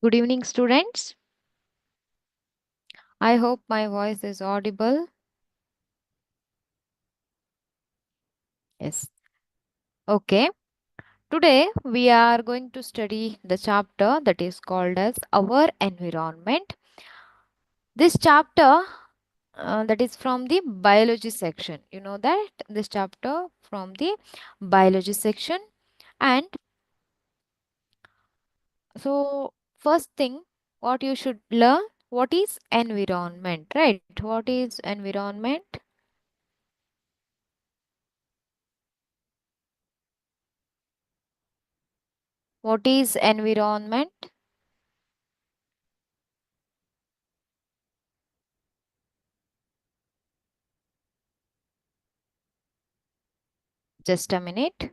Good evening, students. I hope my voice is audible. Yes. Okay. Today we are going to study the chapter that is called as Our Environment. This chapter that is from the biology section. You know that this chapter from the biology section. And so first thing what you should learn, what is environment, right? What is environment? What is environment? Just a minute.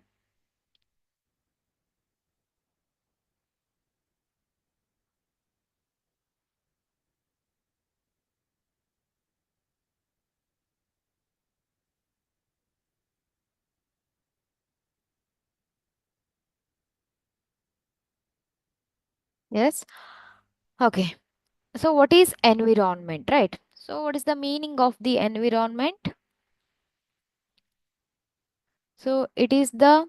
Yes. Okay. So what is environment, right? So what is the meaning of the environment? So it is the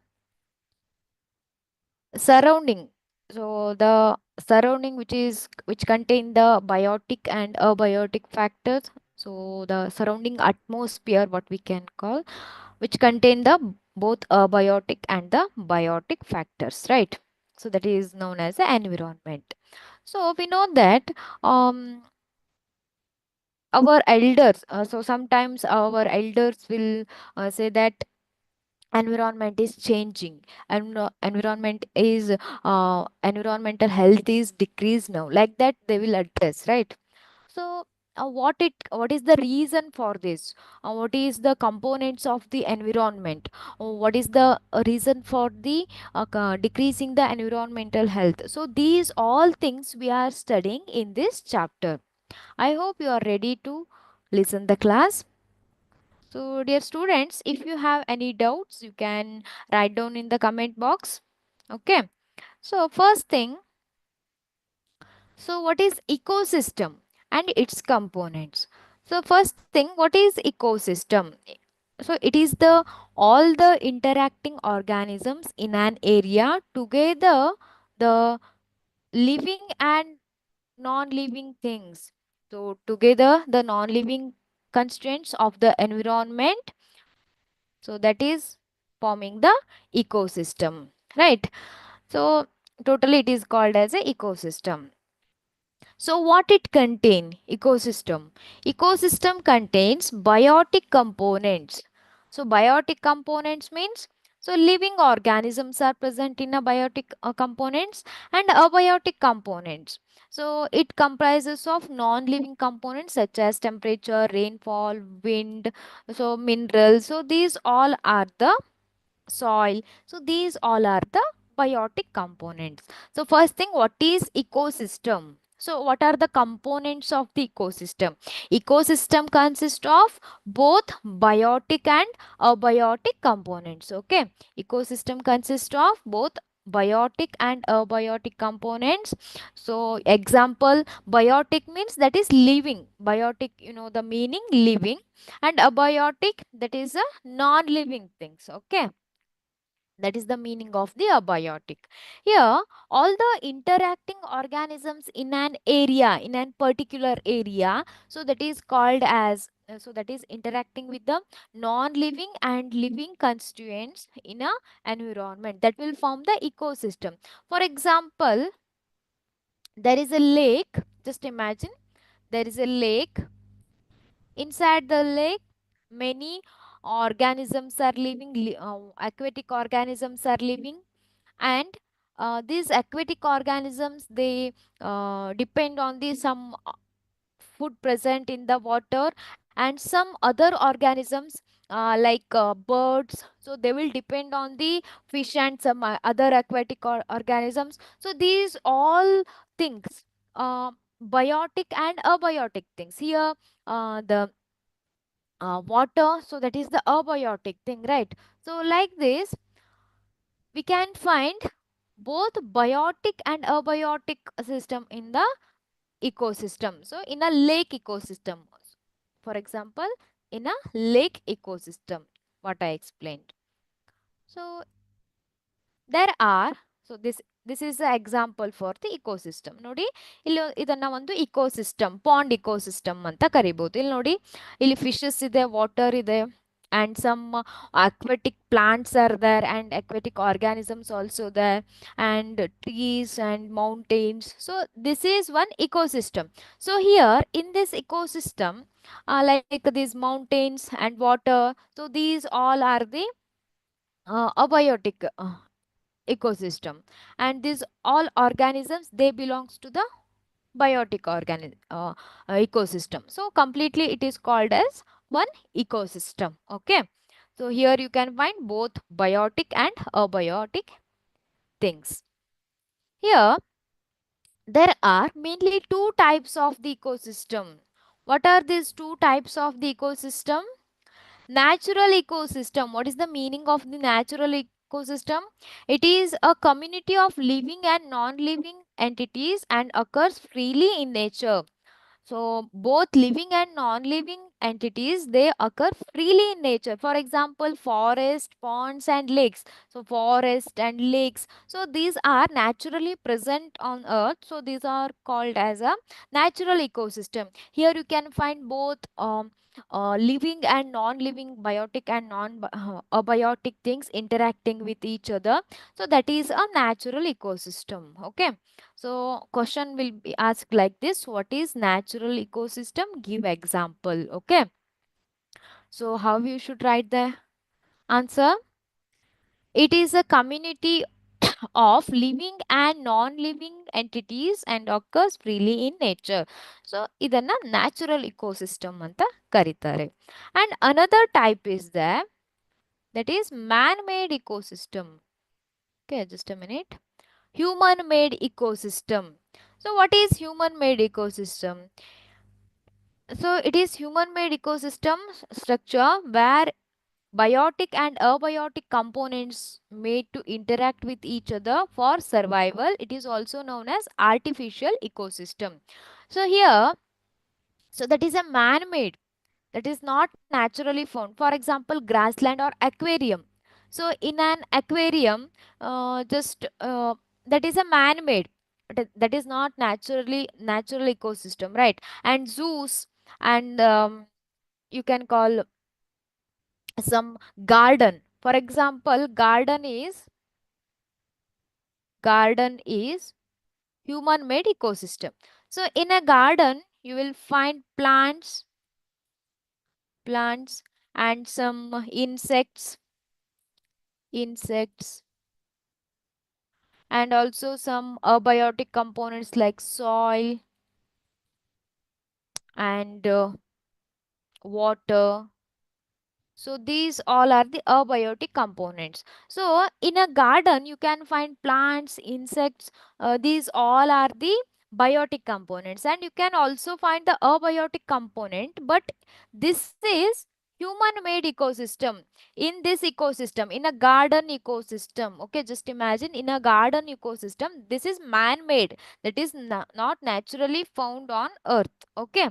surrounding. So the surrounding which contain the biotic and abiotic factors. So the surrounding atmosphere, what we can call, which contain the both abiotic and the biotic factors, right? So that is known as the environment. So we know that um our elders, so sometimes our elders will say that environment is changing, and environmental health is decreased now, like that they will address, right? So what is the reason for this? What is the components of the environment? What is the reason for the decreasing the environmental health? So these all things we are studying in this chapter. I hope you are ready to listen the class. So, dear students, if you have any doubts, you can write down in the comment box. Okay. So, first thing, so what is ecosystem and its components? So, first thing, what is ecosystem? So, it is the all the interacting organisms in an area together, the living and non-living things. So, together, the non-living constraints of the environment, so that is forming the ecosystem, right? So totally it is called as a ecosystem. So what it contain? Ecosystem. Ecosystem contains biotic components. So biotic components means, so living organisms are present in a biotic components and abiotic components. So it comprises of non-living components such as temperature, rainfall, wind, so minerals. So these all are the soil. So these all are the biotic components. So first thing, what is ecosystem? So what are the components of the ecosystem? Ecosystem consists of both biotic and abiotic components. Okay. Ecosystem consists of both biotic and abiotic components. So example, biotic means that is living. Biotic, you know the meaning, living, and abiotic, that is a non-living things. Okay, that is the meaning of the abiotic. Here, all the interacting organisms in an area, in an particular area, so that is called as, so that is interacting with the non-living and living constituents in a environment, that will form the ecosystem. For example, there is a lake. Just imagine there is a lake. Inside the lake, many organisms are living, aquatic organisms are living, and these aquatic organisms, they depend on the some food present in the water, and some other organisms like birds, so they will depend on the fish and some other aquatic organisms. So these all things, biotic and abiotic things. Here, the water, so that is the abiotic thing, right? So like this we can find both biotic and abiotic system in the ecosystem. So in a lake ecosystem, for example, in a lake ecosystem, what I explained. So there are, so this is the example for the ecosystem. ನೋಡಿ ಇಲ್ಲಿ ಇದನ್ನ ಒಂದು ecosystem, pond ecosystem ಅಂತ ಕರಿಬಹುದು. ಇಲ್ಲಿ ನೋಡಿ ಇಲ್ಲಿ fishes ಇದೆ, water ಇದೆ, and some aquatic plants are there, and aquatic organisms also there, and trees and mountains. So this is one ecosystem. So here in this ecosystem, like these mountains and water, so these all are the abiotic ecosystem, and these all organisms, they belongs to the biotic ecosystem. So completely it is called as one ecosystem. Okay, so here you can find both biotic and abiotic things. Here there are mainly two types of the ecosystem. What are these two types of the ecosystem? Natural ecosystem. What is the meaning of the natural ecosystem? It is a community of living and non-living entities and occurs freely in nature. So both living and non-living entities, they occur freely in nature. For example, forest, ponds and lakes. So forest and lakes. So these are naturally present on earth. So these are called as a natural ecosystem. Here you can find both living and non-living, biotic and non-abiotic things interacting with each other. So that is a natural ecosystem. Okay. So question will be asked like this: what is natural ecosystem? Give example. Okay. So how you should write the answer? It is a community of living and non-living entities and occurs freely in nature. So ಇದನ್ನ natural ecosystem ಅಂತ ಕರೀತಾರೆ. And another type is there, that is man-made ecosystem. Okay, just a minute. Human-made ecosystem. So what is human-made ecosystem? So it is human-made ecosystem structure where biotic and abiotic components made to interact with each other for survival. It is also known as artificial ecosystem. So here, so that is a man-made, that is not naturally found. For example, grassland or aquarium. So in an aquarium, just that is a man-made. That is not naturally natural ecosystem, right? And zoos, and you can call some garden. For example, garden is human-made ecosystem. So in a garden, you will find plants and some insects, and also some abiotic components like soil and water. So these all are the abiotic components. So in a garden, you can find plants, insects. These all are the biotic components, and you can also find the abiotic component. But this is human-made ecosystem. In this ecosystem, in a garden ecosystem, okay, just imagine in a garden ecosystem, this is man-made. That is not naturally found on Earth. Okay,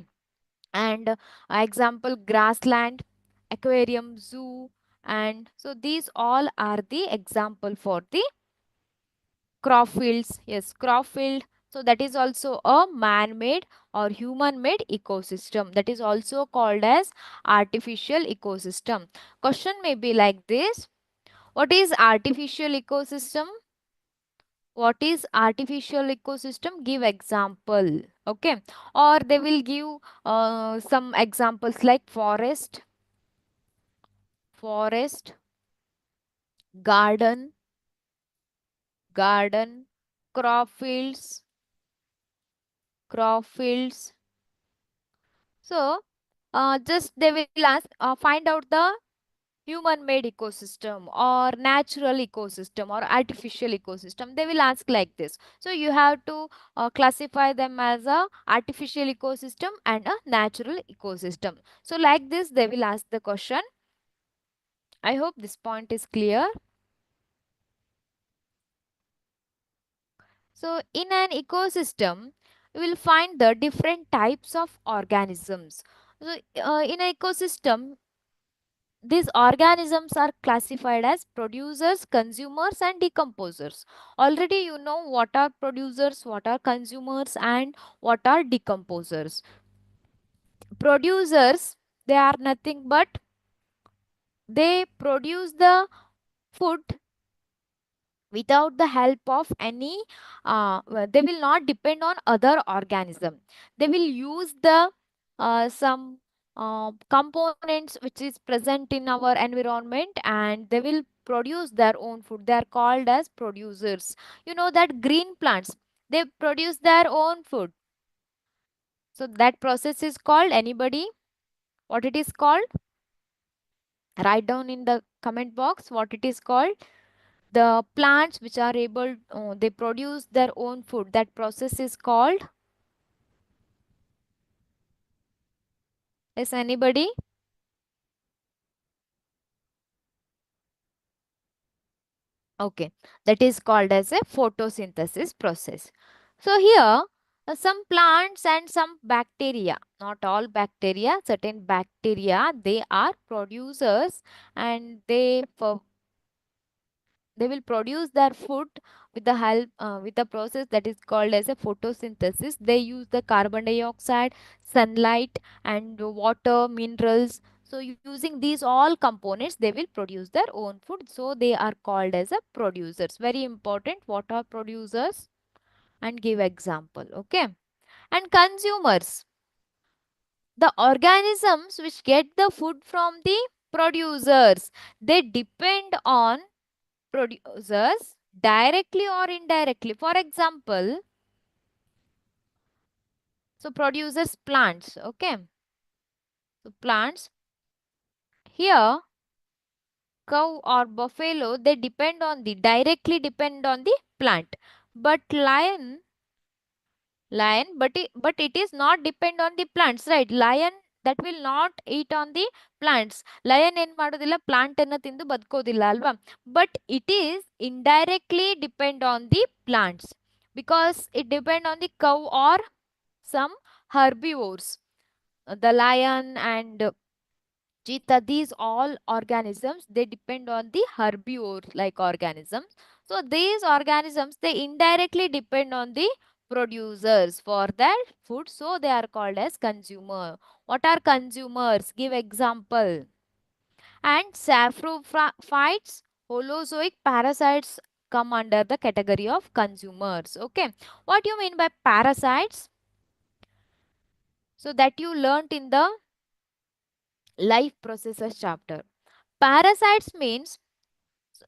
and example grassland, aquarium, zoo, and so these all are the example for the crop fields. Yes, crop field. So that is also a man-made or human-made ecosystem. That is also called as artificial ecosystem. Question may be like this: what is artificial ecosystem? What is artificial ecosystem? Give example. Okay, or they will give some examples like forest, garden, crop fields. So just they will ask, find out the human made ecosystem or natural ecosystem or artificial ecosystem. They will ask like this. So you have to classify them as a artificial ecosystem and a natural ecosystem. So like this they will ask the question. I hope this point is clear. So in an ecosystem, you will find the different types of organisms. So in an ecosystem, these organisms are classified as producers, consumers, and decomposers. Already you know what are producers, what are consumers, and what are decomposers. Producers, they are nothing but they produce the food without the help of any they will not depend on other organism. They will use the some components which is present in our environment, and they will produce their own food. They are called as producers. You know that green plants, they produce their own food. So that process is called, anybody, what it is called? Write down in the comment box what it is called. The plants which are able they produce their own food, that process is called, is anybody? Okay, that is called as a photosynthesis process. So here some plants and some bacteria, not all bacteria, certain bacteria, they are producers, and they will produce their food with the help with a process that is called as a photosynthesis. They use the carbon dioxide, sunlight, and water, minerals. So using these all components, they will produce their own food. So they are called as a producers. Very important, what are producers, and give example. Okay. And consumers, the organisms which get the food from the producers, they depend on producers directly or indirectly. For example, so producers plants. Okay, so plants, here cow or buffalo, they depend on the directly depend on the plant. But lion, but it is not depend on the plants, right? Lion, that will not eat on the plants. Lion ಏನು ಮಾಡೋದಿಲ್ಲ, plant ಅನ್ನ ತಿಂದು ಬದುಕೋದಿಲ್ಲ ಅಲ್ವಾ? But it is indirectly depend on the plants, because it depend on the cow or some herbivores. The lion and cheetah, these all organisms, they depend on the herbivore like organisms. So these organisms, they indirectly depend on the producers for their food, so they are called as consumer. What are consumers? Give example. And saprophytes, holozoic parasites come under the category of consumers. Okay, what do you mean by parasites? So that you learnt in the life processes chapter. Parasites means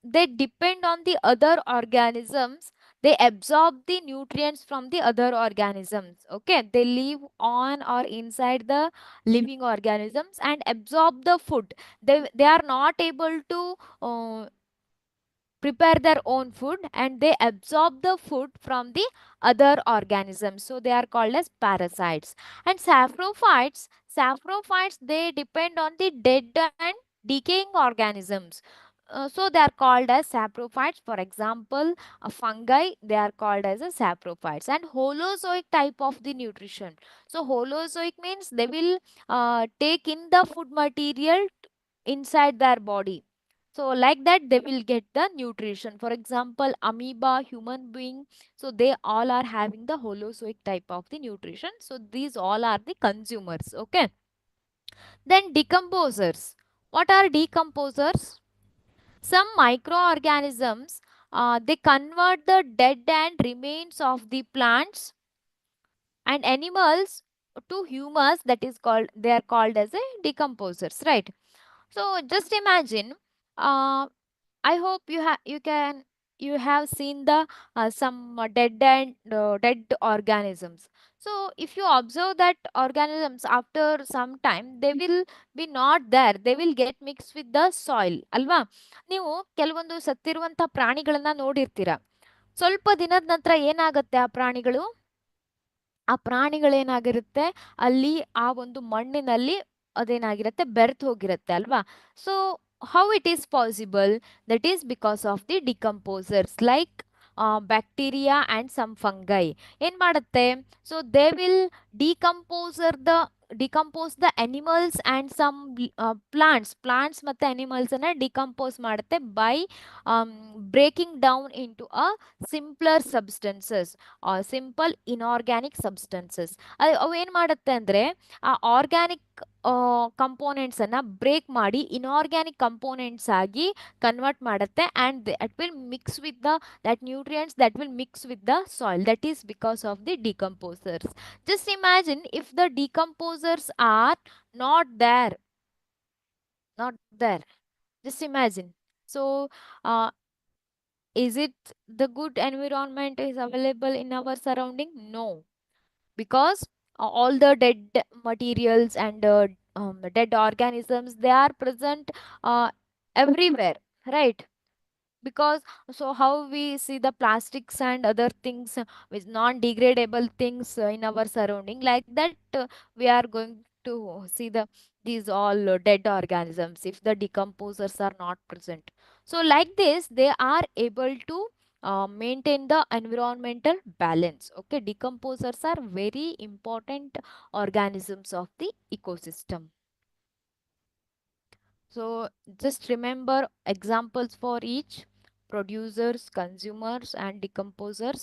they depend on the other organisms. They absorb the nutrients from the other organisms. Okay, they live on or inside the living organisms and absorb the food. They are not able to prepare their own food, and they absorb the food from the other organisms, so they are called as parasites. And saprophytes, they depend on the dead and decaying organisms. So they are called as saprophytes. For example, a fungi, they are called as a saprophytes. And holozoic type of the nutrition, so holozoic means they will take in the food material inside their body. So like that, they will get the nutrition. For example, amoeba, human being, so they all are having the holozoic type of the nutrition. So these all are the consumers. Okay. Then decomposers. What are decomposers? Some microorganisms, they convert the dead and remains of the plants and animals to humus, that is called, they are called as a decomposers, right? So just imagine, uh, I hope you have seen the some dead organisms. So if you observe that organisms, after some time they will be not there. They will get mixed with the soil, ಅಲ್ವಾ? ನೀವು ಕೆಲವೊಂದು ಸತ್ತಿರುವಂತ ಪ್ರಾಣಿಗಳನ್ನ ನೋಡಿರ್ತೀರ. ಸ್ವಲ್ಪ ದಿನದ ನಂತರ ಏನಾಗುತ್ತೆ ಆ ಪ್ರಾಣಿಗಳು? ಆ ಪ್ರಾಣಿಗಳೇನಾಗಿರುತ್ತೆ, ಅಲ್ಲಿ ಆ ಒಂದು ಮಣ್ಣಿನಲ್ಲಿ ಅದೇನಾಗಿರುತ್ತೆ, ಬೆರ್ತ್ ಹೋಗಿರುತ್ತೆ ಅಲ್ವಾ? So how it is possible? That is because of the decomposers like bacteria and some fungi. ಏನ್ ಮಾಡುತ್ತೆ? So they will decompose the animals and some plants ಮತ್ತೆ animals ಅನ್ನ decompose ಮಾಡುತ್ತೆ by um, breaking down into a simpler substances or simple inorganic substances. ಅವು ಏನ್ ಮಾಡುತ್ತೆ ಅಂದ್ರೆ ಆ ಆರ್ಗ್ಯಾನಿಕ್ ಕಂಪೋನೆಂಟ್ಸ್ ಅನ್ನ ಬ್ರೇಕ್ ಮಾಡಿ ಇನ್ಆರ್ಗ್ಯಾನಿಕ್ ಕಂಪೋನೆಂಟ್ಸ್ ಆಗಿ ಕನ್ವರ್ಟ್ ಮಾಡುತ್ತೆ and that will mix with the that nutrients that will mix with the soil. That is because of the decomposers. Just imagine if the decomposers are not there, not there. Just imagine. So uh, is it the good environment is available in our surrounding? No, because all the dead materials and dead organisms, they are present uh, everywhere, right? Because so how we see the plastics and other things with non-degradable things in our surrounding, like that we are going to see these all dead organisms if the decomposers are not present. So like this they are able to maintain the environmental balance. Okay, decomposers are very important organisms of the ecosystem. So just remember examples for each: producers, consumers, and decomposers.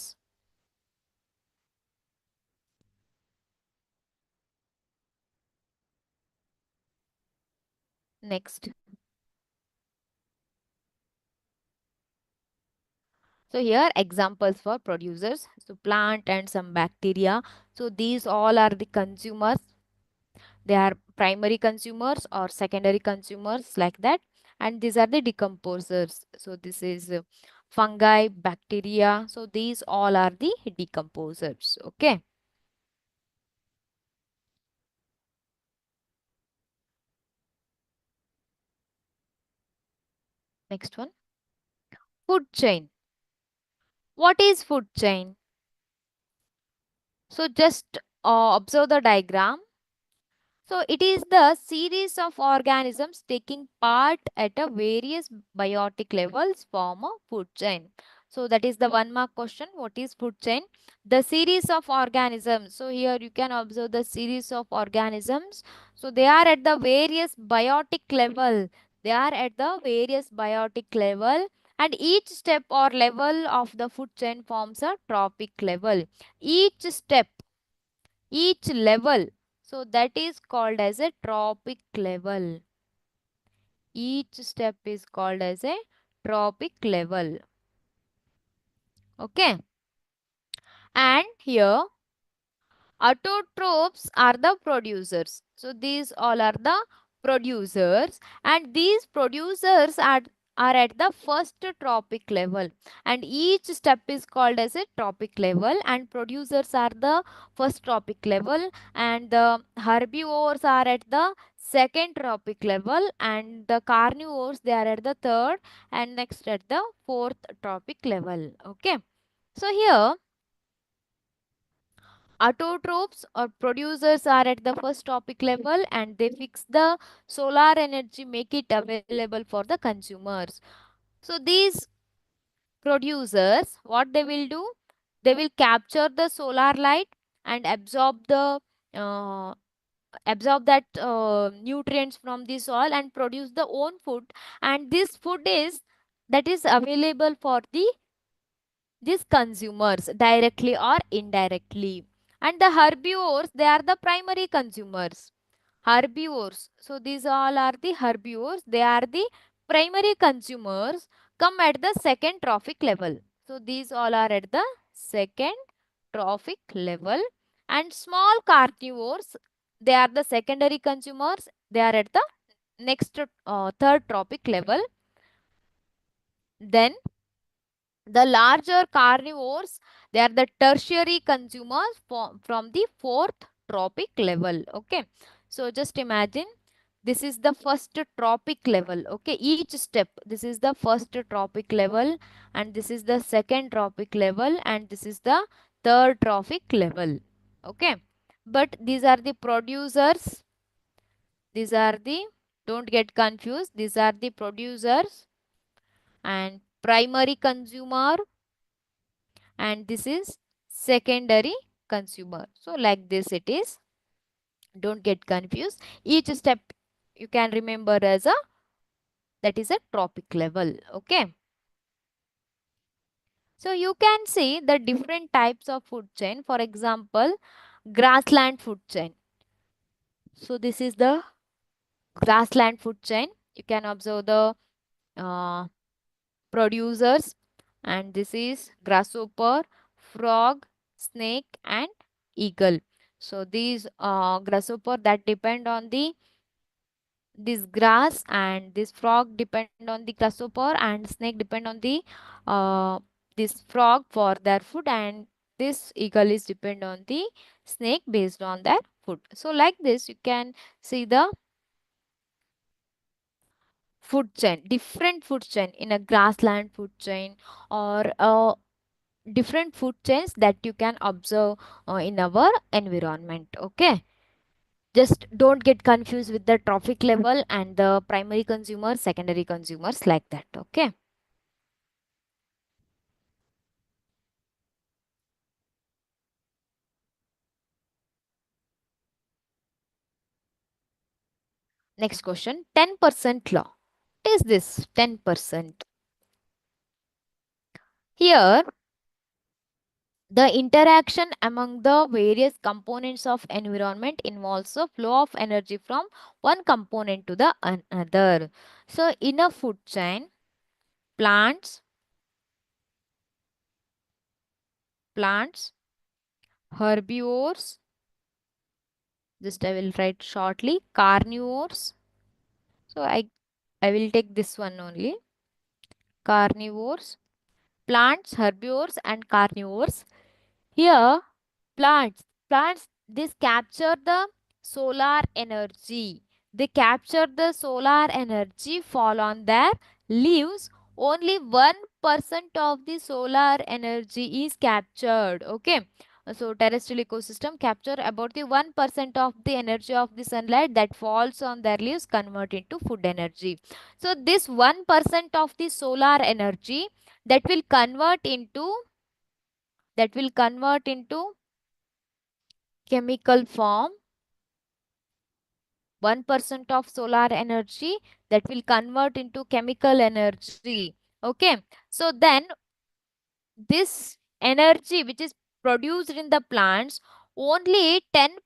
Next. So here examples for producers. So plant and some bacteria. So these all are the consumers. They are primary consumers or secondary consumers, like that. And these are the decomposers. So this is fungi, bacteria. So these all are the decomposers. Okay. Next one. Food chain. What is food chain? So just observe the diagram. So it is the series of organisms taking part at a various biotic levels form a food chain. So that is the one mark question. What is food chain? The series of organisms. So here you can observe the series of organisms. So they are at the various biotic level. They are at the various biotic level, and each step or level of the food chain forms a trophic level. Each step, each level, so that is called as a trophic level. Each step is called as a trophic level. Okay, and here autotrophs are the producers. So these all are the producers, and these producers are at the first trophic level, and each step is called as a trophic level, and producers are the first trophic level, and the herbivores are at the second trophic level, and the carnivores, they are at the third, and next at the fourth trophic level. Okay, so here autotrophs or producers are at the first topic level, and they fix the solar energy, make it available for the consumers. So these producers, what they will do? They will capture the solar light and uh, absorb that nutrients from the soil and produce the own food, and this food is that is available for these consumers directly or indirectly. And the herbivores, they are the primary consumers. Herbivores, so these all are the herbivores, they are the primary consumers, come at the second trophic level. So these all are at the second trophic level. And small carnivores, they are the secondary consumers, they are at the next third trophic level. Then the larger carnivores, they are the tertiary consumers from the fourth trophic level. Okay, so just imagine this is the first trophic level. Okay, each step, this is the first trophic level, and this is the second trophic level, and this is the third trophic level. Okay, but these are the producers, these are the, don't get confused, these are the producers, and primary consumer, and this is secondary consumer. So like this it is. Don't get confused. Each step you can remember as a, that is a trophic level. Okay. So you can see the different types of food chain. For example, grassland food chain. So this is the grassland food chain. You can observe the uh, producers, and this is grasshopper, frog, snake, and eagle. So these grasshopper that depend on the this grass, and this frog depend on the grasshopper, and snake depend on the uh, this frog for their food, and this eagle is depend on the snake based on their food. So like this you can see the food chain, different food chain in a grassland food chain, or different food chains that you can observe in our environment. Okay, just don't get confused with the trophic level and the primary consumers, secondary consumers, like that. Okay. Next question, 10% law. What is this 10%? Here, the interaction among the various components of environment involves a flow of energy from one component to the another. So, in a food chain, plants, plants, herbivores, just I will write shortly, carnivores. So, I will take this one only, carnivores, plants, herbivores, and carnivores. Here, plants, this capture the solar energy. They capture the solar energy, fall on their leaves. Only 1% of the solar energy is captured. Okay. So terrestrial ecosystem capture about the 1% of the energy of the sunlight that falls on their leaves, convert into food energy. So this 1% of the solar energy that will convert into, that will convert into chemical form, 1% of solar energy that will convert into chemical energy. Okay. So then this energy which is produced in the plants, only 10%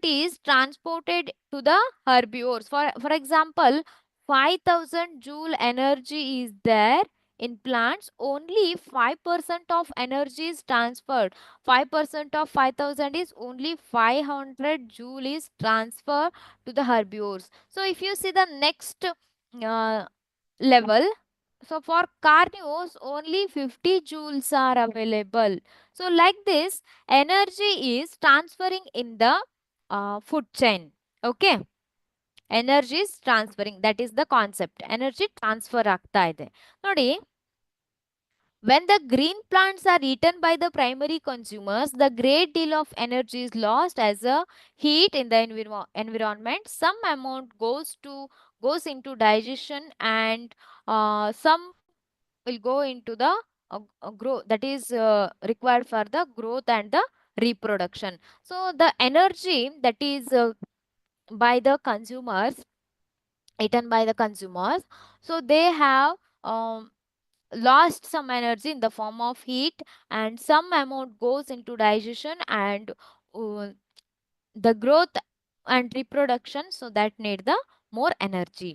is transported to the herbivores. For example, 5000 joule energy is there in plants, only 5% of energy is transferred. 5% of 5000 is only 500 joule is transferred to the herbivores. So if you see the next level, so for carnivores, only 50 joules are available. So like this, energy is transferring in the food chain. Okay. Energy is transferring. That is the concept. Energy transfer ಆಗ್ತಾ ಇದೆ. ನೋಡಿ, when the green plants are eaten by the primary consumers, the great deal of energy is lost as a heat in the environment. Some amount goes into digestion, and some will go into the growth, that is required for the growth and the reproduction. So the energy that is by the consumers, eaten by the consumers, so they have lost some energy in the form of heat, and some amount goes into digestion and uh, the growth and reproduction, so that need the more energy.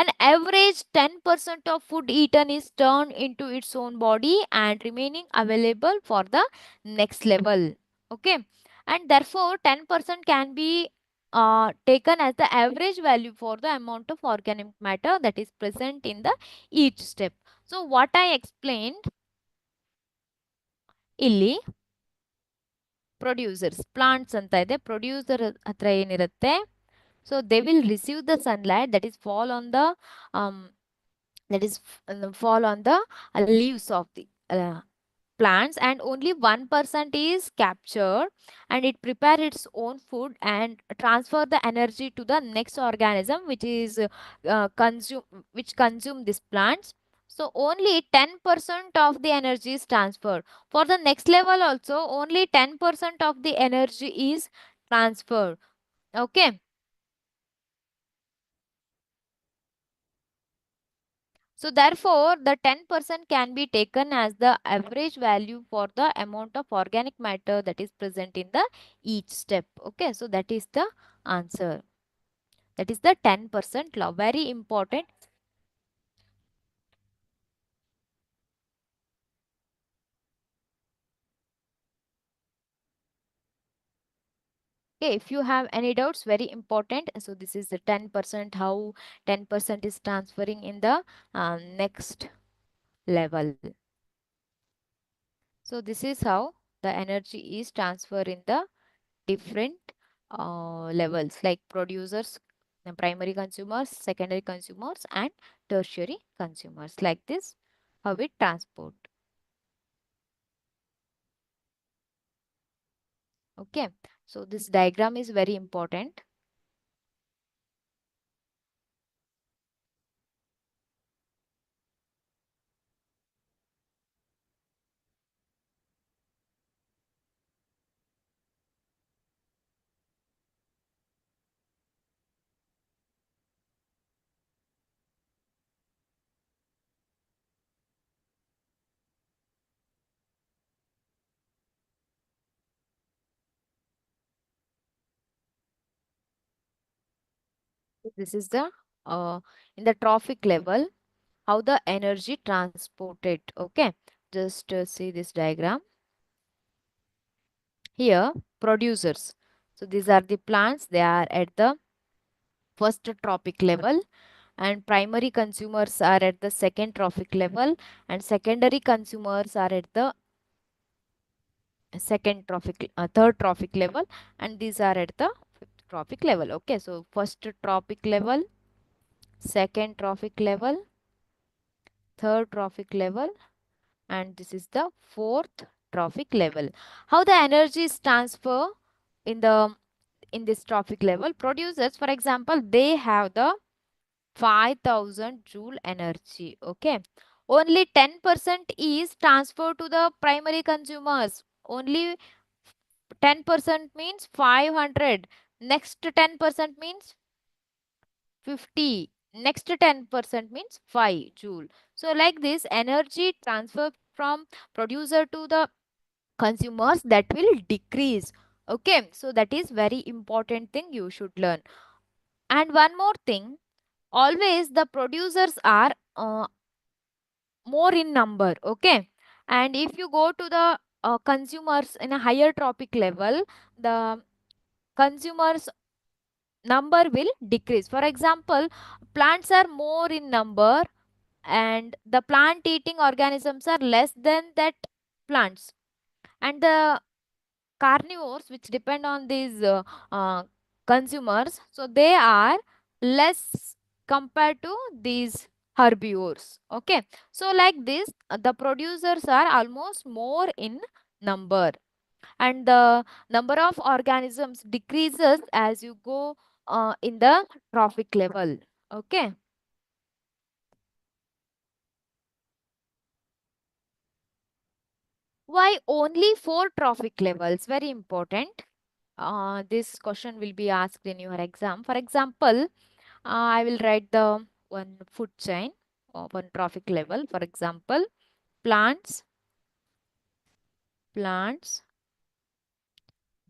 An average 10% of food eaten is turned into its own body and remaining available for the next level. Okay. And therefore 10% can be taken as the average value for the amount of organic matter that is present in the each step. So what I explained ಇಲ್ಲಿ producers plants ಅಂತ ಇದೆ. Producer ಹತ್ರ ಏನಿರುತ್ತೆ, so they will receive the sunlight that is fall on the um, that is fall on the leaves of the plants, and only 1% is captured, and it prepare its own food and transfer the energy to the next organism which is consume, which consume these plants. So only 10% of the energy is transferred. For the next level also, only 10% of the energy is transferred. Okay. So therefore, the 10% can be taken as the average value for the amount of organic matter that is present in the each step. Okay. So that is the answer. That is the 10% law. Very important. Okay, if you have any doubts, very important. So this is the 10%, how 10% is transferring in the next level. So this is how the energy is transferred in the different levels, like producers, the primary consumers, secondary consumers, and tertiary consumers. Like this, how it transport. Okay, so this diagram is very important. This is the in the trophic level, how the energy transported. Okay, just see this diagram here. Producers, so these are the plants, they are at the first trophic level, and primary consumers are at the second trophic level, and secondary consumers are at the third trophic level, and these are at the fifth trophic level. Okay, so first trophic level, second trophic level, third trophic level, and this is the fourth trophic level. How the energy is transfer in the in this trophic level? Producers, for example, they have the 5000 joule energy. Okay, only 10% is transferred to the primary consumers. Only 10% means 500. Next 10% means 50. Next 10% means 5 joule. So like this, energy transfer from producer to the consumers, that will decrease. Okay, so that is very important thing you should learn. And one more thing, always the producers are more in number. Okay, and if you go to the consumers in a higher trophic level, the consumers number will decrease. For example, plants are more in number, and the plant eating organisms are less than that plants, and the carnivores which depend on these consumers, so they are less compared to these herbivores. Okay, so like this, the producers are almost more in number, and the number of organisms decreases as you go in the trophic level. Okay, why only four trophic levels? Very important. This question will be asked in your exam. For example, I will write the one food chain or one trophic level. For example, plants, plants,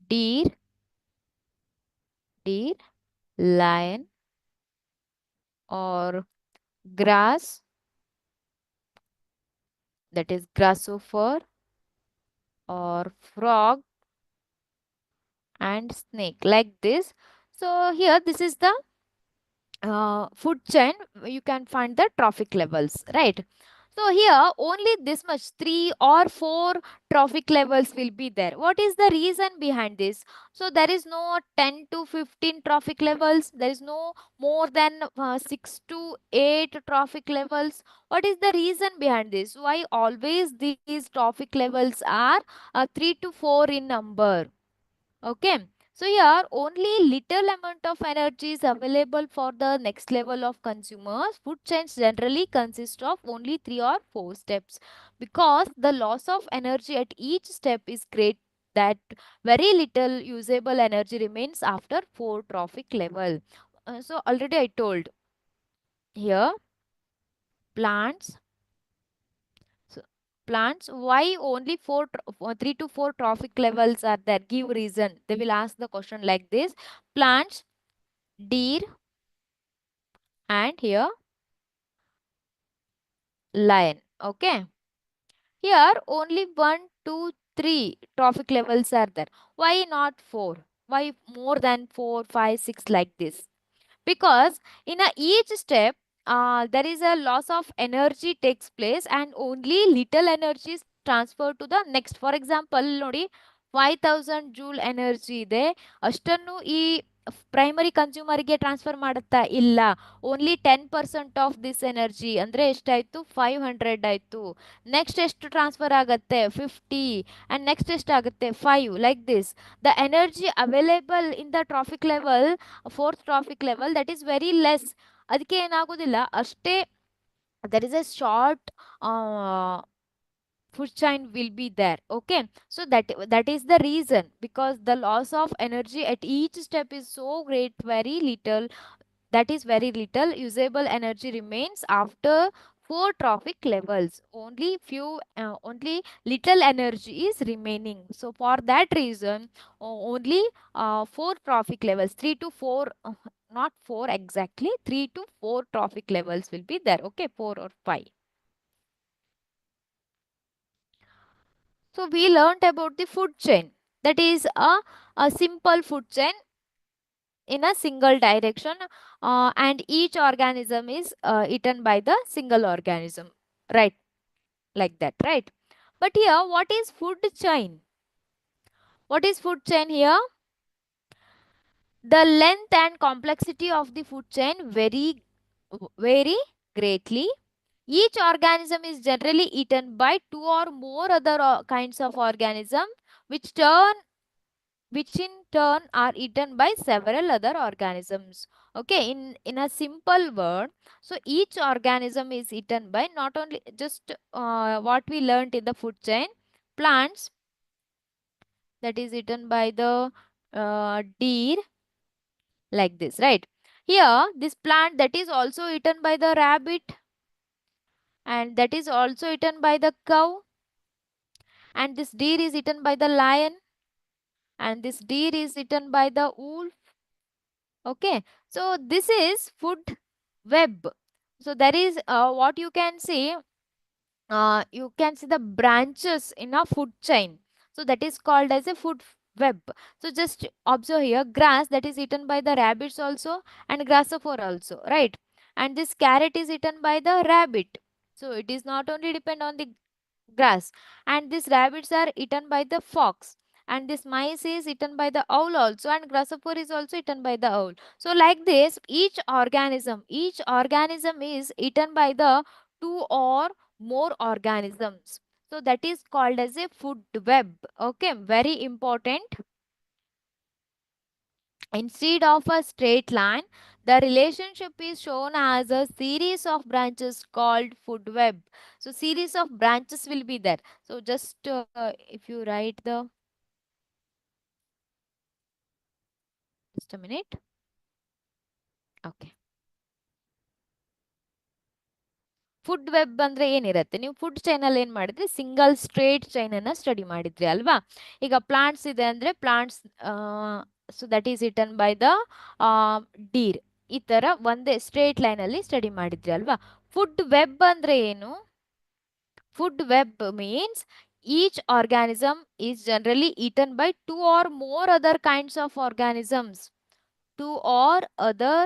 deer, deer, lion, or grass, that is grasshopper, or frog and snake, like this. So here this is the food chain. You can find the trophic levels, right? So here only this much, three or four trophic levels will be there. What is the reason behind this? So there is no 10 to 15 trophic levels. There is no more than 6 to 8 trophic levels. What is the reason behind this? Why always these trophic levels are 3 to 4 in number? Okay. So here only little amount of energy is available for the next level of consumers. Food chains generally consist of only 3 or 4 steps because the loss of energy at each step is great that very little usable energy remains after 4 trophic level. So already I told here plants. So plants, why only 3 to 4 trophic levels are there? Give reason. They will ask the question like this. Plants, deer, and here lion. Okay. Here only 1, 2, 3 trophic levels are there. Why not 4? Why more than 4, 5, 6 like this? Because in each step there is a loss of energy takes place and only little energy is transferred to the next. For example ನೋಡಿ 5000 ಜೂಲ್ energy ಇದೆ, ಅಷ್ಟನ್ನು ಈ primary ಕನ್ಸ್ಯೂಮರ್ಗೆ transfer ಮಾಡುತ್ತಾ ಇಲ್ಲ. Only 10% of this energy ಅಂದರೆ ಎಷ್ಟಾಯಿತು 500 ಆಯಿತು. Next ಎಷ್ಟು ಟ್ರಾನ್ಸ್ಫರ್ ಆಗುತ್ತೆ 50 ಆ್ಯಂಡ್ ನೆಕ್ಸ್ಟ್ ಎಷ್ಟಾಗುತ್ತೆ 5 like this. The energy available in the trophic level, fourth trophic level, that is very less. ಅದಕ್ಕೆ ಏನಾಗೋದಿಲ್ಲ ಅಷ್ಟೇ. There is a short food chain will be there. Okay, so that is the reason, because the loss of energy at each step is so great, very little, that is very little usable energy remains after 4 trophic levels. Only little energy is remaining. So for that reason only 4 trophic levels, 3 to 4, not 4 exactly, 3 to 4 trophic levels will be there. Okay, 4 or 5. So we learnt about the food chain. That is a simple food chain in a single direction, and each organism is eaten by the single organism, right? Like that, right? But here, what is food chain? What is food chain here? The length and complexity of the food chain vary greatly. Each organism is generally eaten by 2 or more other kinds of organism, which in turn are eaten by several other organisms. Okay, in a simple word, so each organism is eaten by not only just what we learnt in the food chain. Plants, that is eaten by the deer, like this, right? Here this plant that is also eaten by the rabbit, and that is also eaten by the cow, and this deer is eaten by the lion, and this deer is eaten by the wolf. Okay, so this is food web. So there is what you can see the branches in a food chain. So that is called as a food web. So just observe here, grass that is eaten by the rabbits also, and grasshopper also, right? And this carrot is eaten by the rabbit. So it is not only depend on the grass, and these rabbits are eaten by the fox, and this mice is eaten by the owl also, and grasshopper is also eaten by the owl. So like this, each organism is eaten by the 2 or more organisms. So that is called as a food web. Okay, very important. Instead of a straight line, the relationship is shown as a series of branches called food web. So series of branches will be there. So just if you write the, just a minute. Okay. Food web ಅಂದ್ರೆ ಏನಿರುತ್ತೆ, ನೀವು food ಚೈನಲ್ಲಿ ಏನು ಮಾಡಿದ್ರಿ, single straight ಚೈನನ್ನು study ಮಾಡಿದ್ರಿ ಅಲ್ವಾ. ಈಗ plants ಇದೆ ಅಂದರೆ plants, so that is written by the Deere, ಈ ಥರ ಒಂದೇ ಸ್ಟ್ರೇಟ್ ಲೈನಲ್ಲಿ ಸ್ಟಡಿ ಮಾಡಿದ್ರಿ ಅಲ್ವಾ. ಫುಡ್ ವೆಬ್ ಅಂದರೆ ಏನು? Food web means each organism is generally eaten by 2 or more other kinds of organisms. Two or other,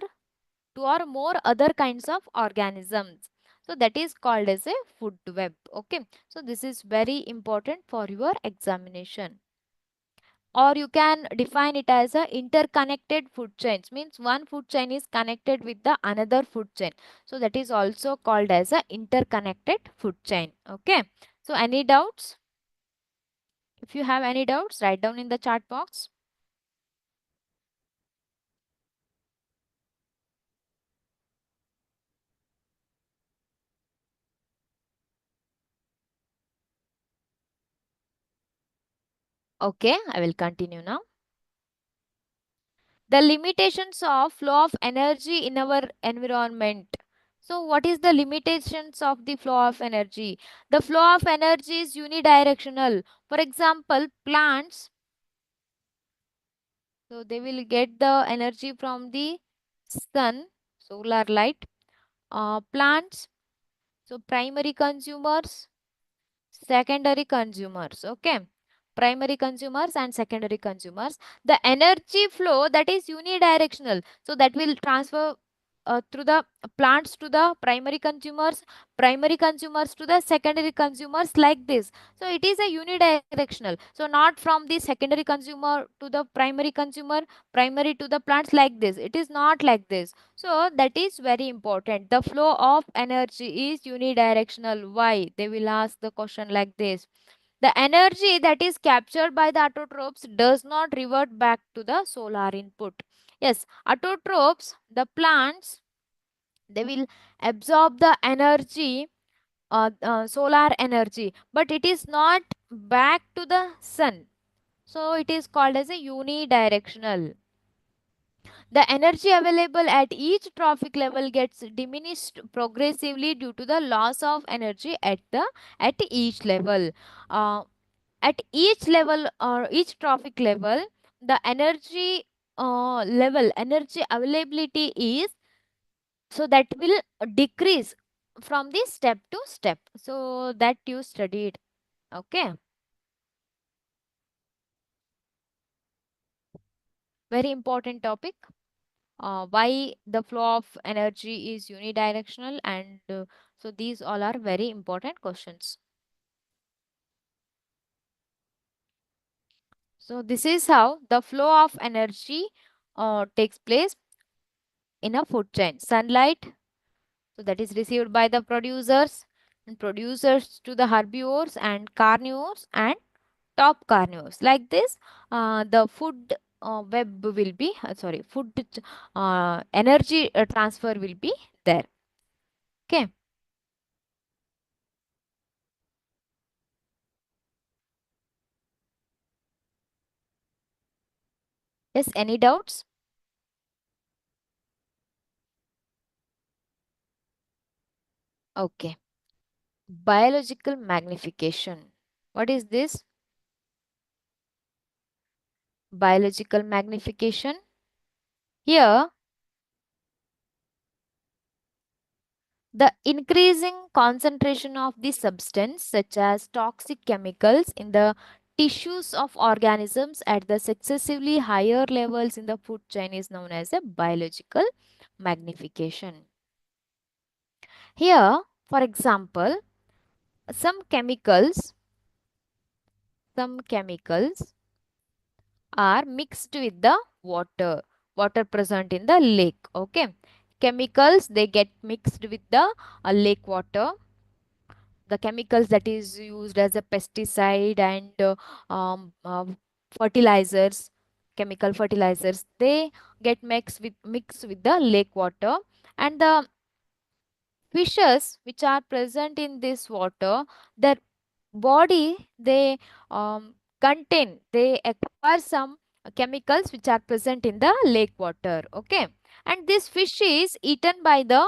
2 or more other kinds of organisms. So that is called as a food web. Okay. So this is very important for your examination. Or you can define it as a interconnected food chains, means one food chain is connected with the another food chain. So that is also called as a interconnected food chain. Okay, so any doubts? If you have any doubts, write down in the chat box. Okay, I will continue now. The limitations of flow of energy in our environment. So what is the limitations of the flow of energy? The flow of energy is unidirectional. For example, plants, so they will get the energy from the sun, solar light. Plants, so primary consumers, secondary consumers. Okay, primary consumers and secondary consumers. The energy flow, that is unidirectional, so that will transfer through the plants to the primary consumers to the secondary consumers, like this. So it is a unidirectional, so not from the secondary consumer to the primary consumer, primary to the plants, like this. It is not like this. So that is very important. The flow of energy is unidirectional. Why? They will ask the question like this. The energy that is captured by the autotrophs does not revert back to the solar input. Yes, autotrophs, the plants, they will absorb the energy, solar energy, but it is not back to the sun. So it is called as a unidirectional. The energy available at each trophic level gets diminished progressively due to the loss of energy at each level. Uh, at each level or each trophic level, the energy energy availability is, so that will decrease from the step to step. So that you studied. Okay, very important topic. Why the flow of energy is unidirectional, and so these all are very important questions. So this is how the flow of energy takes place in a food chain. Sunlight, so that is received by the producers, and producers to the herbivores and carnivores and top carnivores, like this. The food web will be sorry food energy transfer will be there. Okay. Yes, any doubts? Okay. Biological magnification. What is this? Biological magnification. Here, the increasing concentration of the substance, such as toxic chemicals, in the tissues of organisms at the successively higher levels in the food chain is known as a biological magnification. Here, for example, some chemicals, some chemicals are mixed with the water present in the lake. Okay, chemicals, they get mixed with the lake water. The chemicals that is used as a pesticide and fertilizers, chemical fertilizers, they get mixed with the lake water. And the fishes which are present in this water, their body, they they acquire some chemicals which are present in the lake water. Okay, and this fish is eaten by the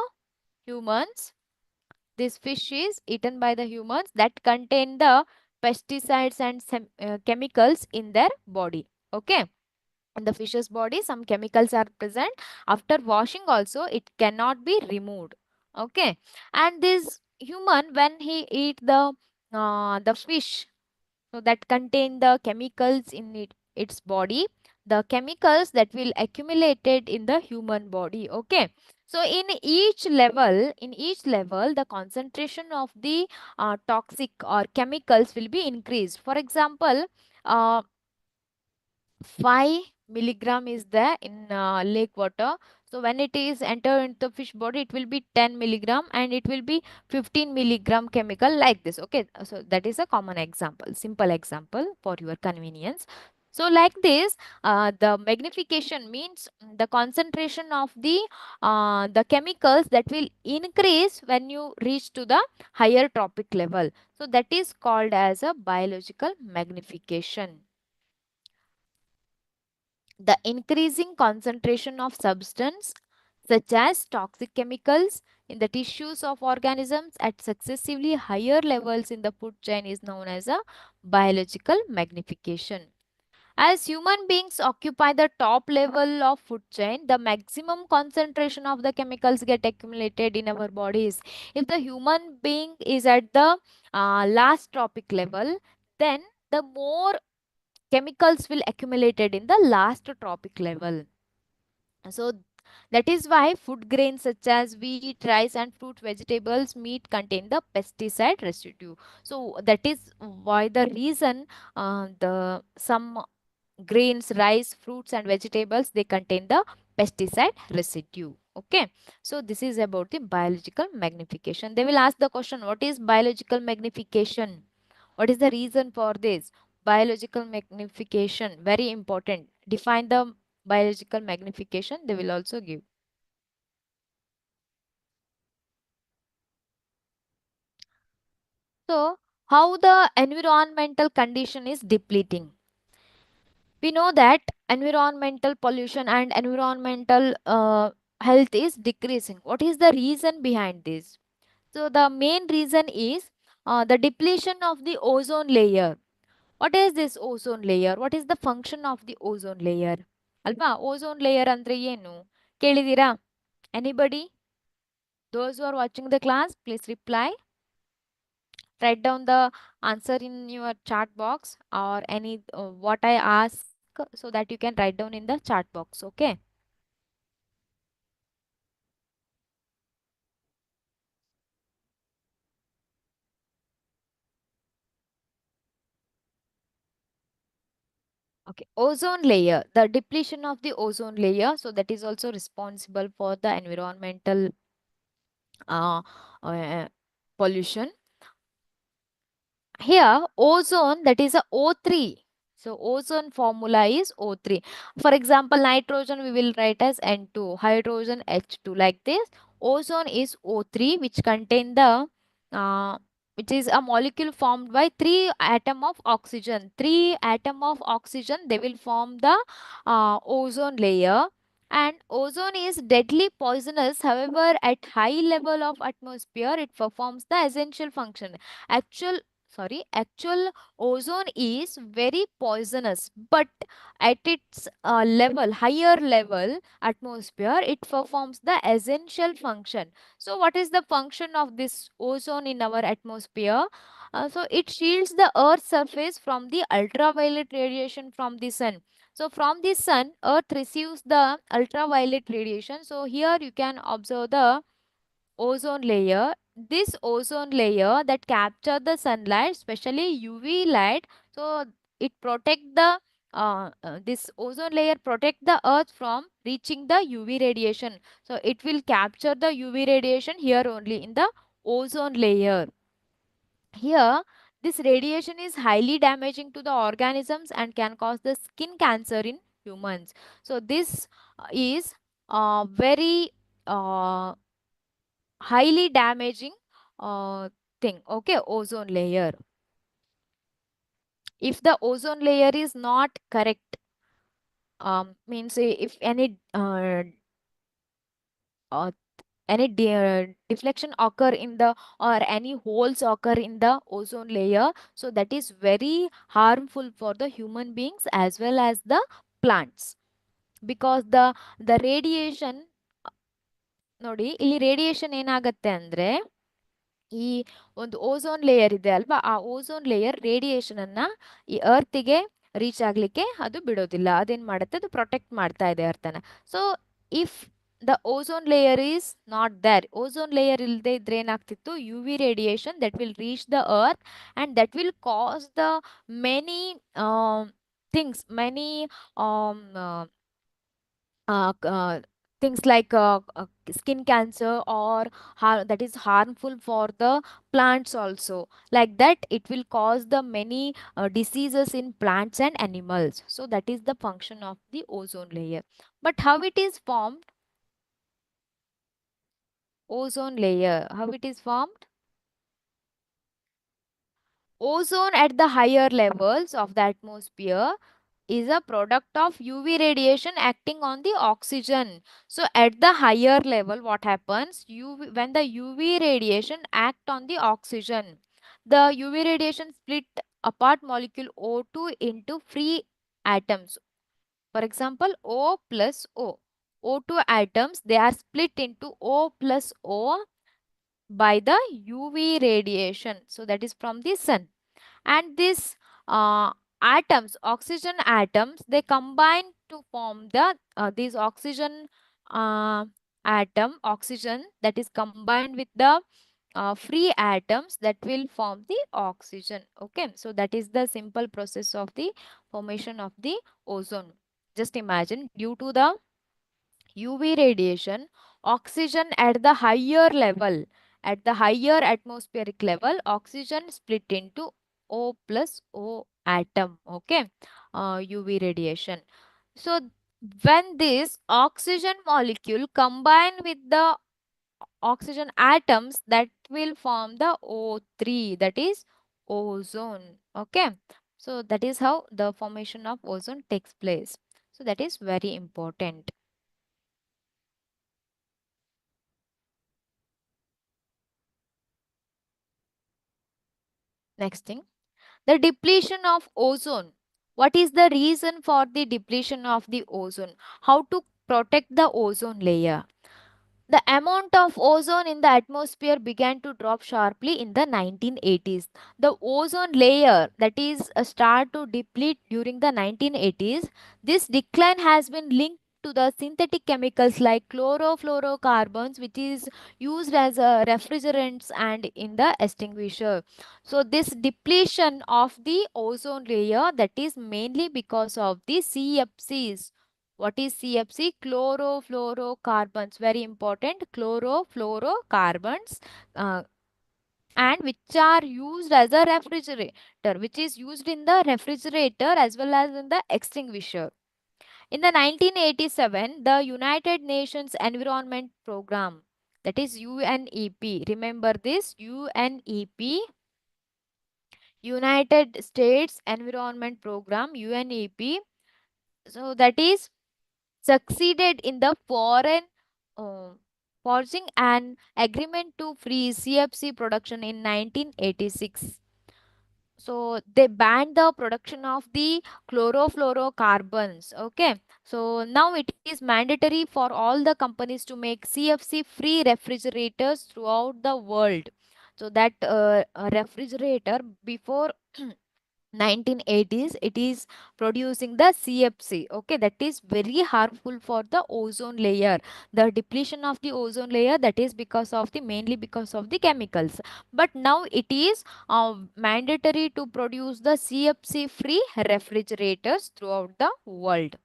humans. This fish is eaten by the humans that contain the pesticides and chemicals in their body. Okay, in the fish's body some chemicals are present. After washing also it cannot be removed. Okay, and this human, when he eat the fish, so that contain the chemicals in its body, the chemicals that will accumulated in the human body. Okay, so in each level the concentration of the toxic or chemicals will be increased. For example, uh, 5 milligram is there in lake water. So when it is enter into fish body, it will be 10 milligram, and it will be 15 milligram chemical, like this. Okay, so that is a common example, simple example for your convenience. So like this, the magnification means the concentration of the chemicals that will increase when you reach to the higher tropic level. So that is called as a biological magnification. The increasing concentration of substance such as toxic chemicals in the tissues of organisms at successively higher levels in the food chain is known as a biological magnification. As human beings occupy the top level of food chain, the maximum concentration of the chemicals get accumulated in our bodies. If the human being is at the last tropic level, then the more chemicals will accumulated in the last tropic level. So that is why food grains such as wheat, rice and fruit, vegetables, meat contain the pesticide residue. So that is why the reason the some grains, rice, fruits and vegetables, they contain the pesticide residue. Okay, so this is about the biological magnification. They will ask the question, what is biological magnification? What is the reason for this? Biological magnification, very important. Define the biological magnification, they will also give. So how the environmental condition is depleting? We know that environmental pollution and environmental health is decreasing. What is the reason behind this? So the main reason is the depletion of the ozone layer. What is this ozone layer? What is the function of the ozone layer? Alba, ozone layer andre ಏನು ಕೇಳಿದೀರಾ? Anybody? Those who are watching the class, please reply. Write down the answer in your chat box, or any what I ask, so that you can write down in the chat box. Okay. Okay. Ozone layer, the depletion of the ozone layer. So that is also responsible for the environmental uh, uh, pollution. Here, ozone, that is a O3. So ozone formula is O3. For example, nitrogen we will write as N2, hydrogen H2, like this. Ozone is O3, which contain the which is a molecule formed by three atom of oxygen. Three atom of oxygen, they will form the ozone layer. And ozone is deadly poisonous. However, at high level of atmosphere, it performs the essential function. Actual ozone is very poisonous, but at its level, higher level atmosphere, it performs the essential function. So what is the function of this ozone in our atmosphere? So it shields the earth's surface from the ultraviolet radiation from the sun. So from the sun, earth receives the ultraviolet radiation. So here you can observe the ozone layer. This ozone layer that capture the sunlight, especially UV light, so it protect the this ozone layer protect the earth from reaching the UV radiation. So it will capture the UV radiation here only in the ozone layer. Here, this radiation is highly damaging to the organisms and can cause the skin cancer in humans. So this is very highly damaging thing. Okay, ozone layer. If the ozone layer is not correct, means if uh, any deflection occur in the, or any holes occur in the ozone layer, so that is very harmful for the human beings as well as the plants, because the radiation, ನೋಡಿ ಇಲ್ಲಿ radiation ಏನಾಗತ್ತೆ ಅಂದ್ರೆ, ಈ ಒಂದು ozone layer ಇದೆ ಅಲ್ವಾ, ಆ ozone layer radiation ಅನ್ನ ಈ ಅರ್ತಿಗೆ ರೀಚ್ ಆಗ್ಲಿಕ್ಕೆ ಅದು ಬಿಡೋದಿಲ್ಲ. ಅದೇನ್ ಮಾಡುತ್ತೆ, ಅದು ಪ್ರೊಟೆಕ್ಟ್ ಮಾಡ್ತಾ ಇದೆ ಅರ್ಥನ. So if the ozone layer is not there, ozone layer ಇಲ್ಲದೆ ಇದ್ರೆ ಏನಾಗ್ತಿತ್ತು, U V radiation that will reach the earth and that will cause the many things, many uh, uh, things like skin cancer, or that is harmful for the plants also. Like that, it will cause the many diseases in plants and animals. So that is the function of the ozone layer. But how it is formed? Ozone layer, how it is formed? Ozone at the higher levels of the atmosphere, is a product of UV radiation acting on the oxygen. So at the higher level, what happens? When the UV radiation act on the oxygen, the UV radiation split apart molecule O2 into free atoms. For example, O plus O. O2 atoms, they are split into O plus O by the UV radiation. So that is from the sun. And these uh, atoms, oxygen atoms, they combine to form these oxygen uh, oxygen that is combined with the free atoms that will form the oxygen. Okay, so that is the simple process of the formation of the ozone. Just imagine, due to the UV radiation, oxygen at the higher atmospheric level, oxygen split into O plus O atom. Okay, UV radiation. So when this oxygen molecule combine with the oxygen atoms, that will form the O3, that is ozone. Okay, so that is how the formation of ozone takes place. So that is very important. Next thing, the depletion of ozone. What is the reason for the depletion of the ozone? How to protect the ozone layer? The amount of ozone in the atmosphere began to drop sharply in the 1980s. The ozone layer, that is start to deplete during the 1980s. This decline has been linked to the synthetic chemicals like chlorofluorocarbons, which is used as a refrigerants and in the extinguisher. So this depletion of the ozone layer, that is mainly because of the CFCs. What is CFC? Chlorofluorocarbons. Very important. Chlorofluorocarbons. Uh, and which are used as a refrigerator, which is used in the refrigerator as well as in the extinguisher. In the 1987, the United Nations Environment Program, that is UNEP. Remember this, UNEP, United States Environment Program, UNEP. So that is succeeded in the foreign uh, forging an agreement to freeze CFC production in 1986. So they banned the production of the chlorofluorocarbons. Okay, so now it is mandatory for all the companies to make CFC free refrigerators throughout the world. So that refrigerator before 1980s, it is producing the CFC. Okay, that is very harmful for the ozone layer. The depletion of the ozone layer, that is because of the mainly because of the chemicals. But now it is mandatory to produce the CFC free refrigerators throughout the world.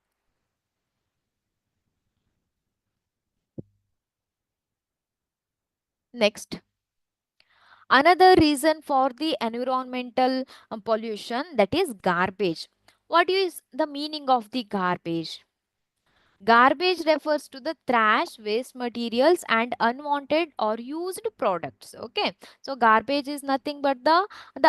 Next, another reason for the environmental pollution, that is garbage. What is the meaning of the garbage? Garbage refers to the trash, waste materials, and unwanted or used products. Okay, so garbage is nothing but the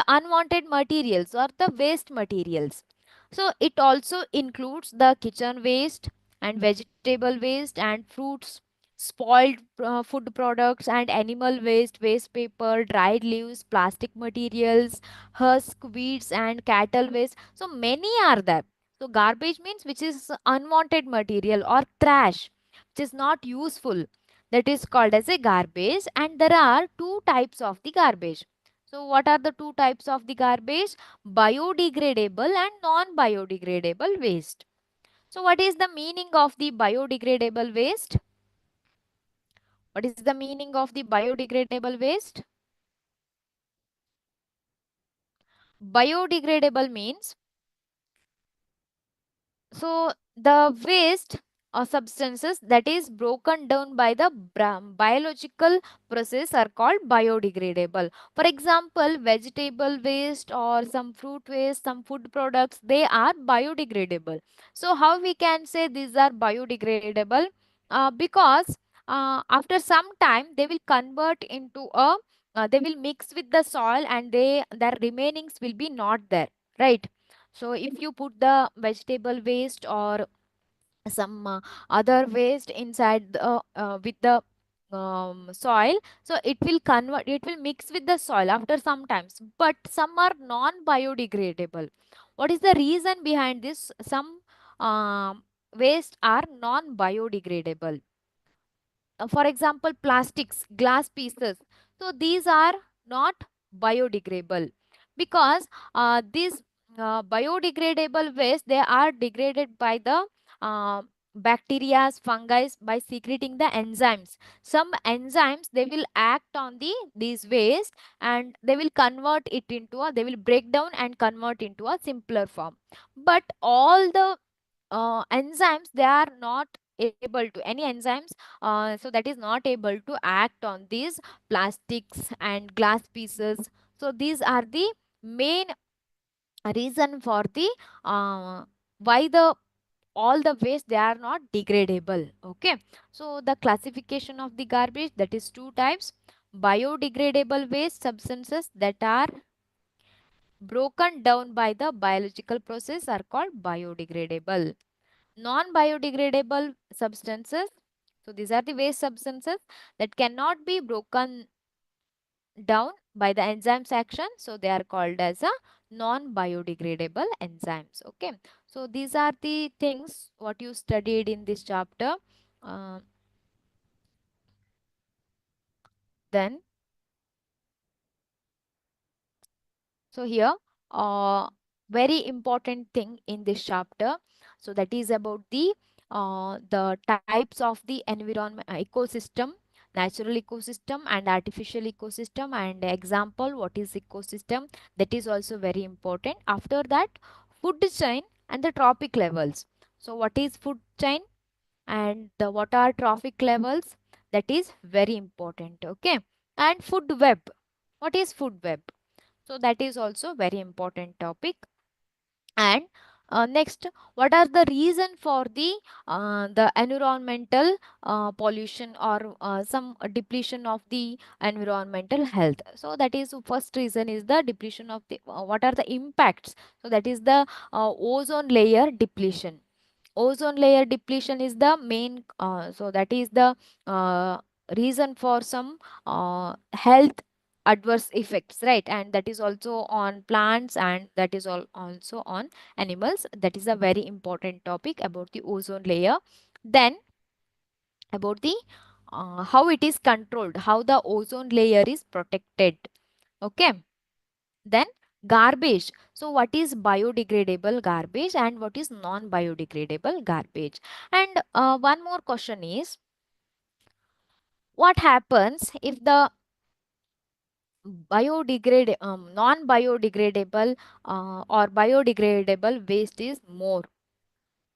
unwanted materials or the waste materials. So it also includes the kitchen waste and vegetable waste and fruits, spoiled food products and animal waste, waste paper, dried leaves, plastic materials, husk, weeds, and cattle waste. So many are there. So garbage means which is unwanted material or trash, which is not useful. That is called as a garbage. And there are two types of the garbage. So what are the two types of the garbage? Biodegradable and non-biodegradable waste. So what is the meaning of the biodegradable waste? What is the meaning of the biodegradable waste? Biodegradable means, so the waste or substances that is broken down by the biological process are called biodegradable. For example, vegetable waste or some fruit waste, some food products, they are biodegradable. So how we can say these are biodegradable? Because after some time they will convert into a they will mix with the soil and their remainings will be not there, right? So if you put the vegetable waste or some other waste inside the with the soil, so it will convert, it will mix with the soil after some times, but some are non biodegradable. What is the reason behind this? Some waste are non biodegradable. For example, plastics, glass pieces, so these are not biodegradable, because these biodegradable waste, they are degraded by the uh, bacteria, fungi, by secreting the enzymes. Some enzymes, they will act on these waste, and they will convert it into a, they will break down and convert into a simpler form. But all the enzymes, they are not able to, any enzymes, so that is not able to act on these plastics and glass pieces. So these are the main reason for the why the all the waste, they are not degradable. Okay, so the classification of the garbage, that is two types: biodegradable waste substances that are broken down by the biological process are called biodegradable. Non-biodegradable substances, so these are the waste substances that cannot be broken down by the enzymes action, so they are called as a non-biodegradable enzymes. Okay, so these are the things what you studied in this chapter. uh, then So here, very important thing in this chapter. So that is about the types of the environment, ecosystem, natural ecosystem and artificial ecosystem, and example what is ecosystem, that is also very important. After that, food chain and the trophic levels. So what is food chain and what are trophic levels? That is very important. Okay, and food web. What is food web? So that is also very important topic. And next, what are the reason for the environmental pollution or some depletion of the environmental health? So that is, first reason is the depletion of the what are the impacts? So that is the ozone layer depletion. Ozone layer depletion is the main, so that is the uh, reason for some health adverse effects, right? And that is also on plants, and that is also on animals. That is a very important topic about the ozone layer. Then about the how it is controlled, how the ozone layer is protected. Okay, then garbage. So what is biodegradable garbage and what is non biodegradable garbage? And one more question is, what happens if the non biodegradable or biodegradable waste is more?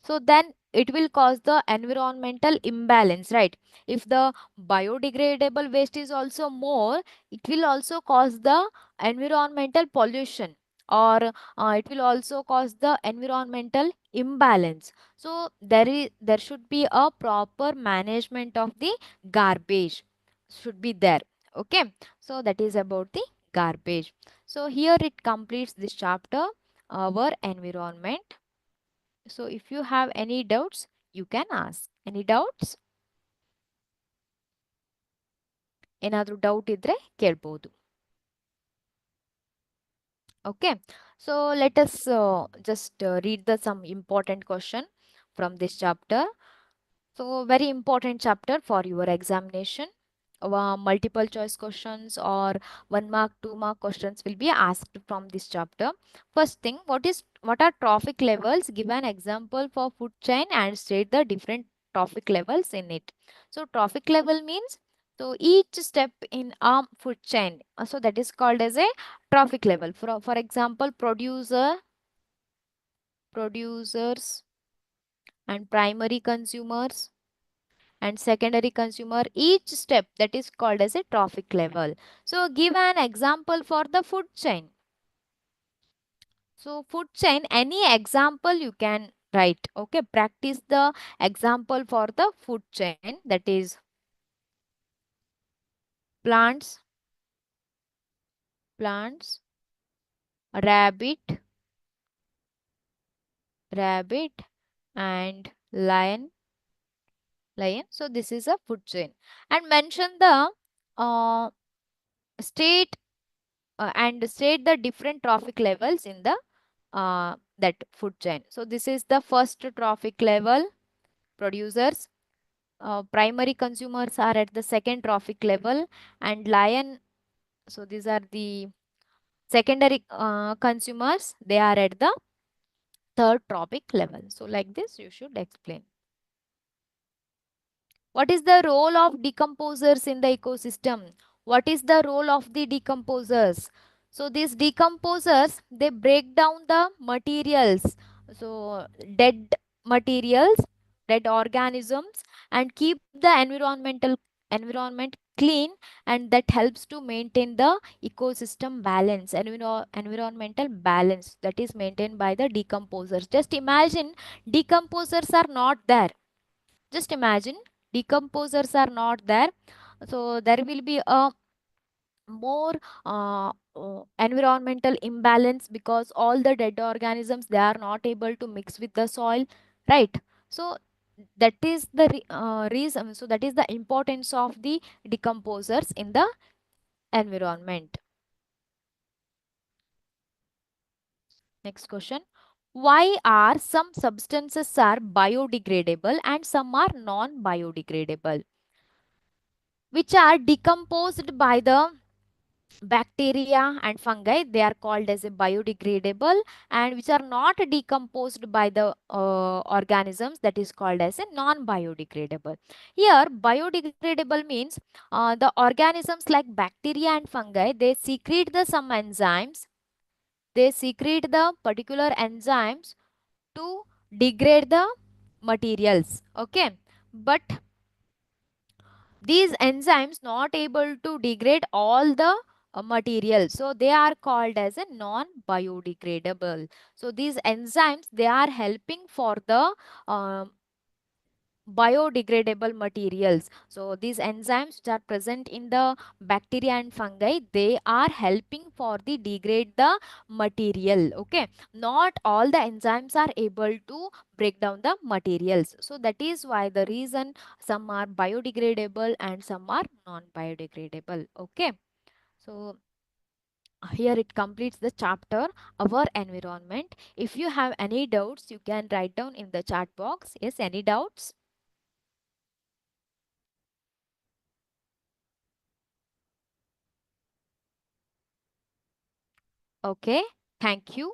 So then it will cause the environmental imbalance, right? If the biodegradable waste is also more, it will also cause the environmental pollution, or it will also cause the environmental imbalance. So there should be a proper management of the garbage should be there. Okay, so that is about the garbage. So here it completes this chapter, our environment. So if you have any doubts, you can ask. Any doubts? ಏನಾದ್ರೂ doubt ಇದ್ರೆ ಕೇಳ್ಬೋದು. Okay, so let us just read the some important question from this chapter. So very important chapter for your examination. Multiple choice questions or 1 mark, 2 mark questions will be asked from this chapter. First thing, what are trophic levels? Give an example for food chain and state the different trophic levels in it. So trophic level means, so each step in a food chain, so that is called as a trophic level. For example, producers and primary consumers and secondary consumer, each step, that is called as a trophic level. So give an example for the food chain. So food chain, any example you can write. Okay, practice the example for the food chain, that is plants, plants, rabbit, rabbit, and lion. So this is a food chain. And mention the uh, state and state the different trophic levels in the that food chain. So this is the first trophic level, producers. Primary consumers are at the second trophic level, and lion. So these are the secondary consumers. They are at the third trophic level. So like this, you should explain. What is the role of decomposers in the ecosystem? What is the role of the decomposers? So these decomposers, they break down the materials. So dead materials, dead organisms, and keep the environment clean, and that helps to maintain the ecosystem balance, environmental balance that is maintained by the decomposers. Just imagine decomposers are not there. Just imagine decomposers are not there. So there will be a more environmental imbalance, because all the dead organisms, they are not able to mix with the soil, right? So that is the reason. So that is the importance of the decomposers in the environment. Next question. Why are some substances are biodegradable and some are non biodegradable, which are decomposed by the bacteria and fungi? They are called as a biodegradable, and which are not decomposed by the organisms, that is called as a non biodegradable. Here biodegradable means the organisms like bacteria and fungi, they secrete the some enzymes, they secrete the particular enzymes to degrade the materials, okay? But these enzymes not able to degrade all the material, so they are called as a non biodegradable. So these enzymes, they are helping for the um, biodegradable materials. So these enzymes which are present in the bacteria and fungi, they are helping for the degrade the material, okay? Not all the enzymes are able to break down the materials. So that is why the reason some are biodegradable and some are non biodegradable, okay? So here it completes the chapter our environment. If you have any doubts, you can write down in the chat box. Yes, any doubts? Okay, thank you.